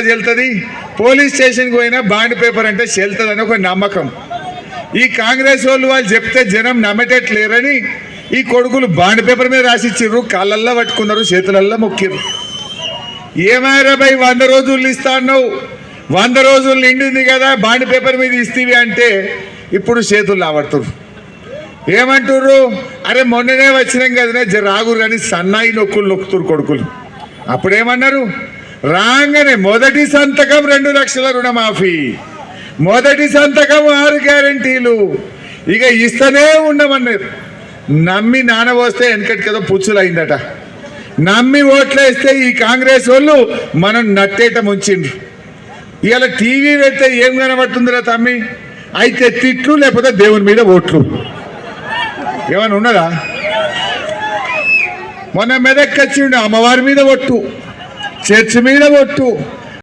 చెల్తుంది, police స్టేషన్కి పోయినా bond paper అంటే చెల్తుందని ఒక నమ్మకం. ఈ కాంగ్రెస్ వాళ్ళు చెప్తే జనం నమ్మేటట్లేరని ఈ కొడుకులు బాండ్ పేపర్ మీద రాసిచ్చిర్రు, కాళ్ళల్లో పట్టుకున్నారు, చేతులల్లో మొక్కిర్రు. ఏమారా భయ్ 100 రోజులు ఇస్తా అన్నావు, 100 రోజులు నిండింది కదా బాండ్ పేపర్ మీద ఇస్తీవి అంటే ఇప్పుడు చేతులు ఆడుతుర్రు. ఏమంటుర్రు, అరే మొన్ననే వచ్చినాం కదా రాగురు అని సన్నాయి నొక్కులు నొక్కుతురు కొడుకులు. అప్పుడేమన్నారు, రాగానే మొదటి సంతకం 2 లక్షల రుణమాఫీ, మొదటి సంతకం 6 గ్యారంటీలు, ఇక ఇస్తూనే ఉండమన్నారు. నమ్మి నానబోస్తే వెనకటి కదా పుచ్చులు అయిందట. నమ్మి ఓట్లేస్తే ఈ కాంగ్రెస్ వాళ్ళు మనం నట్టేట ముంచిండ్రు. ఇవాళ టీవీ పెడితే ఏం కనబడుతుందిరా తమ్మి, అయితే తిట్లు లేకపోతే దేవుని మీద ఓట్లు. ఏమైనా ఉన్నదా? మొన్న మెదక్ వచ్చిండు, అమ్మవారి మీద ఒట్టు, చర్చి మీద ఒట్టు,